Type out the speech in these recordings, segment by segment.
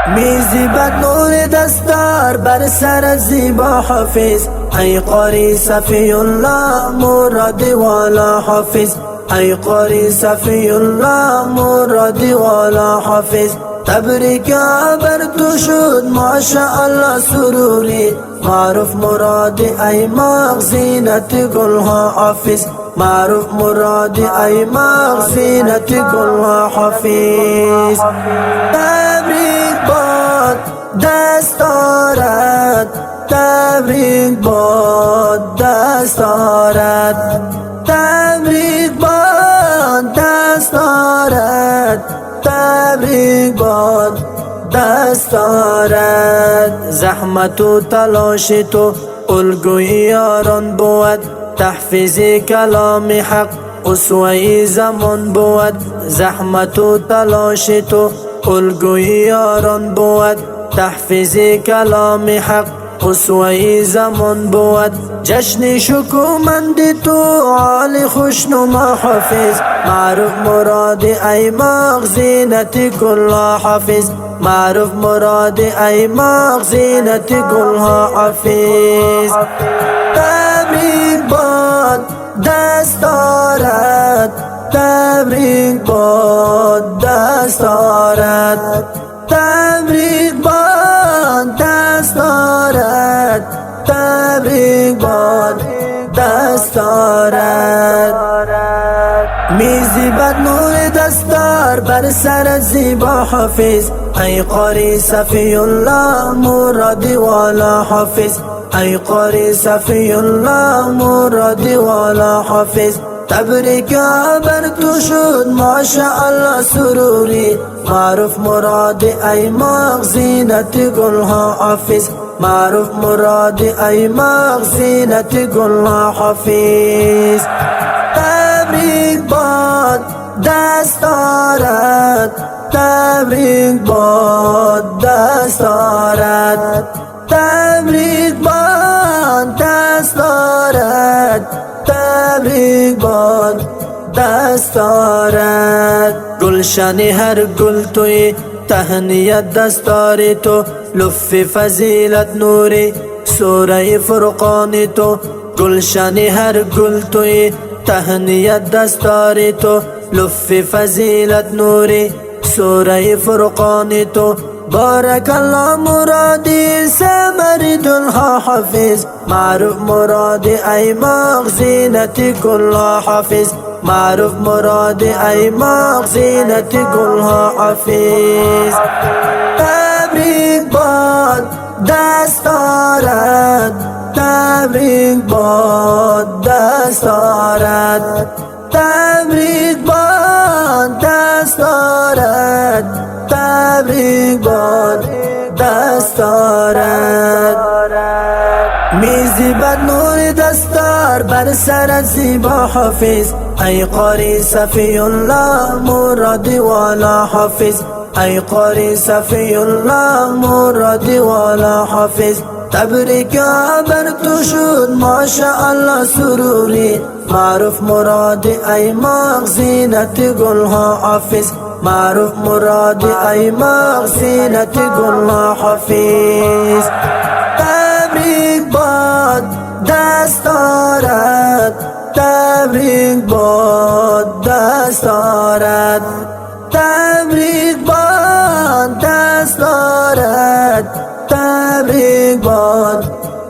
میزیبد نور دستار بر سر زیبا حافظ، ای قاری صفی الله مرادی والا حافظ، ای قاری صفی الله مرادی والا حافظ. تبریک بر تو شد ماشاءالله سروری، معروف مرادی ای مغ زینت گلها حافظ، معروف مرادی ای مغ زینت گلها حافظ. تبریک باد دستارت، تبریک باد دستارت، تبریک باد دستارت، تبریک باد دستارت. زحمت و تلاش تو الگوی یاران بود، تحفیظ کلام حق اسوه زمان بود. زحمت و تلاش تو الگوی یاران بود، تحفیظ کلام حق اسوه زمان بود. جشن شکومند تو عالی خوشنما حافظ، معروف مرادی ای مغ زینت کلها حافظ، معروف مرادی ای مغ زینت کلها حافظ. تبریک باد دستارت، تبریک باد دستارت، تبریک باد دستارت، تبریک باد دستارت. میزیبد نور دستار بر سر زیبا حافظ، ای قاری صفی الله مرادی والا حافظ، ای قاری صفی الله مرادی والا حافظ. تبریک بر تو شد ماشاءالله سروری، معروف مرادی ای مغ زینت گلها حافظ، معروف مرادی ای مغ زینت گلها حافظ. تبریک باد دستارت، تبریک باد دستارت، تبریک باد دستارت، تبریک باد دستارت. گلشن هر گل توی تهنیت دستار تو، لطف فضیلت نوری سوره فرقان تو. گلشن هر گل توی تهنیت دستار تو، لطف فضیلت نوری سوره فرقان تو. بارک الله مرادی ثمر دلها حافظ، معروف مرادی ای مغ زینت کلها حافظ، معروف مرادی ای مغ زینت کلها حافظ. تبریک باد دستارت، تبریک باد دستارت، تبریک باد دستارت، تبریک باد دستارت. میزیبد نور دستار بر سر زیبا حافظ، ای قاری صفی الله مرادی والا حافظ، ای قاری صفی الله مرادی والا حافظ. تبریک بر تو شد ماشاءالله سروری، معروف مرادی ای مغ زینت گلها حافظ، معروف مرادی ای مغ زینت گلها حافظ. تبریک باد دستارت، تبریک باد دستارت، تبریک باد دستارت، تبریک باد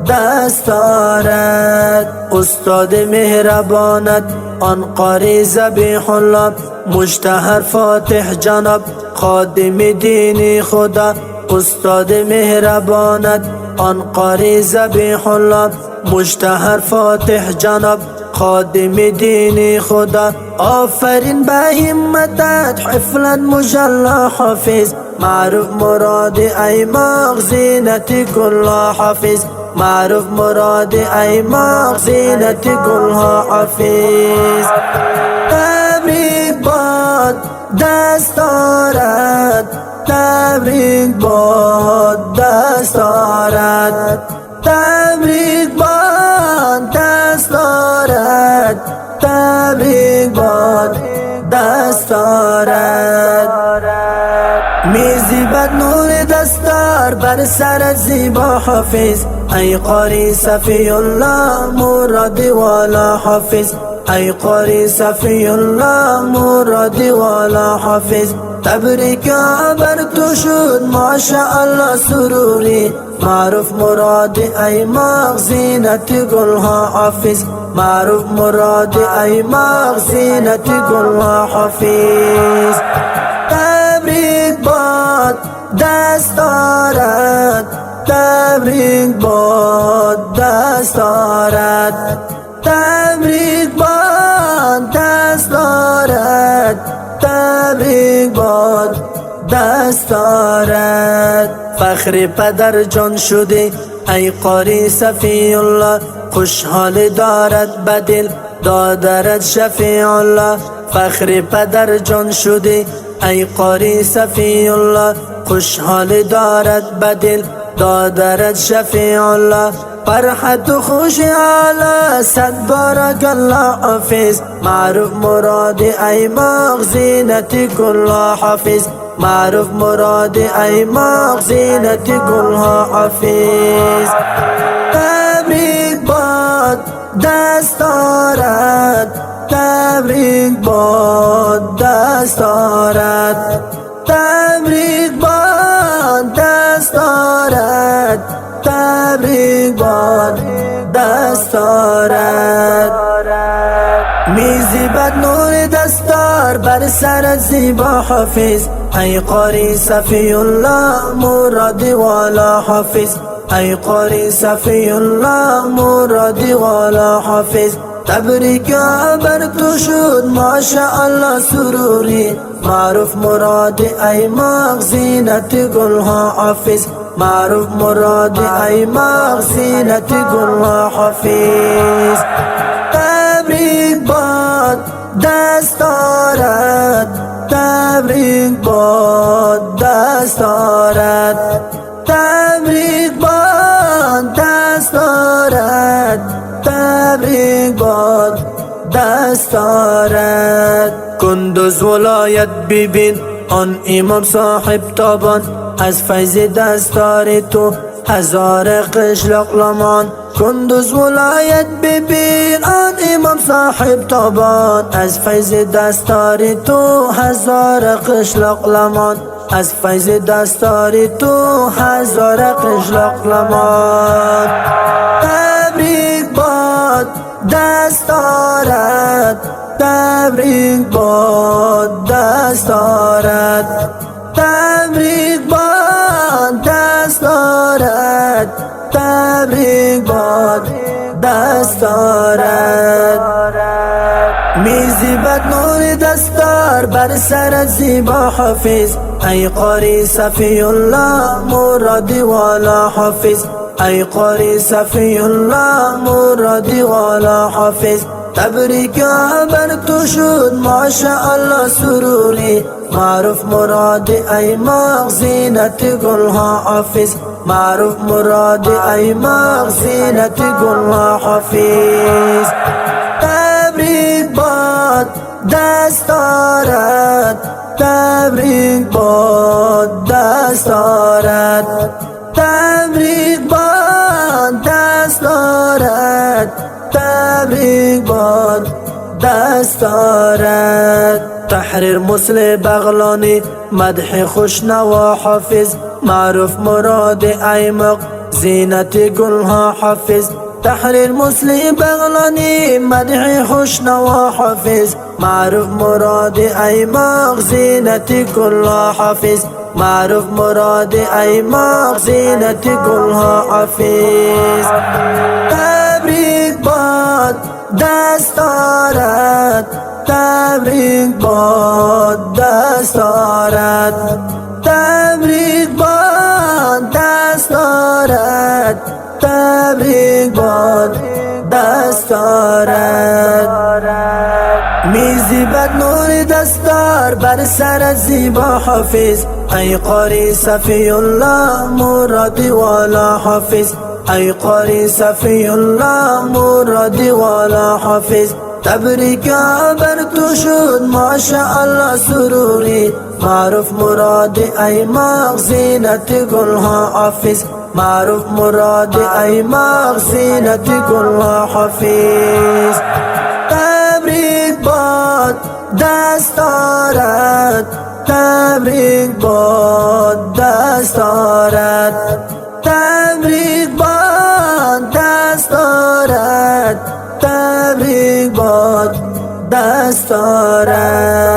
دستارت. استاد مهربانت آن قاری ذبیح الله، مشتهر فاتح جناب خادم دین خدا. استاد مهربانت آن قاری ذبیح الله، مشتهر فاتح جناب خادم دین خدا. آفرین به همتت حفلت مجلا حافظ، معروف مرادی ای مغ زینت کلها حافظ، معروف مرادی ای مغ زینت کلها حافظ. تبریک باد دستارت، تبریک باد دستارت، تبریک باد دستارت، تبریک باد دستارت. میزیبد نور دستار بر سر زیبا حافظ، ای قاری صفی الله مرادی والا حافظ، ای قاری صفی الله مرادی والا حافظ. تبریک بر تو شد ماشاءالله سروری، معروف مرادی ای مغزینت گلها حافظ، معروف مرادی ای مغزینت گلها حافظ. تبریک باد دستارت، تبریک باد دستارت، تبریک باد دستارت، تبریک باد دستارت. فخر پدر جان شده ای قاری صفی الله، خوشحال دارد بدل دادرد شفیع الله. فخر پدر جان شده ای قاری صفی الله، خوشحال دارد بدل دادرد شفیع الله. فرحت و خوش علا صد بارک الله حافظ، معروف مرادی ای مغزینت گلها حافظ، معروف مرادی ای مغزینت گلها حافظ. تبریک باد دستارت، تبریک باد دستارت، تبریک باد دستارت، تبریک باد دستارت. میزیبد نور دستار بر سر زیبا حافظ، ای قاری صفی الله مرادی والا حافظ، ای قاری صفی الله مرادی والا حافظ. تبریک بر تو شد ماشاءالله سروری، معروف مرادی ای مغزینت گلها حافظ، معروف مرادی ای مغزینت گلها حافظ. تبریک باد دستارت، تبریک باد دستارت، تبریک باد دستارت، تبریک باد دستارت. کندوز ولایت ببین آن امام صاحب تابان، از فیض دستار تو هزار قشلاق لمان. کندوز ولایت ببین آن امام صاحب تابان، از فیض دستار تو هزار قشلاق لمان، از فیض دستار تو هزار قشلاق لمان. تبریک باد دستارت، تبریک باد دستارت، تبریک باد دستارت، تبریک باد دستارت. میزیبد نور دستار بر سر زیبا حافظ، ای قاری صفی الله مرادی والا حافظ، ای قاری صفی الله مرادی والا حافظ. تبریک بر تو شد ماشاءالله سروری، معروف مرادی ای مغزینت گلها حافظ، معروف مرادی ای مغزینت گلها حافظ. تبریک باد دستارت، تبریک باد دستارت، تبریک باد دستارت، تبریک باد دستارت. تحریر مسلم بغلانی مدح خوشنوا حافظ، معروف مراد ای مغزینت گلها حافظ. تحریر مسلم بغلانی مدح خوشنوا حافظ، معروف مراد ای مغزینت گلها حافظ، معروف مراد ای مغزینت گلها حافظ. تبریک باد دستارت، تبریک باد دستارت، تبریک باد دستارت، تبریک باد دستارت. میزیبد نور دستار بر سر زیبا حافظ، ای قاری صفی الله مرادی والا حافظ، ای قاری صفی الله مرادی والا حافظ. تبریک بر تو شد ماشاءالله سروری معروف مراد ای مغ زینت گلها حافظ معروف مراد ای مغ زینت گلها حافظ تبریک باد دستارت تبریک باد دستارت تبریک باد دستارت تبریک باد دستارت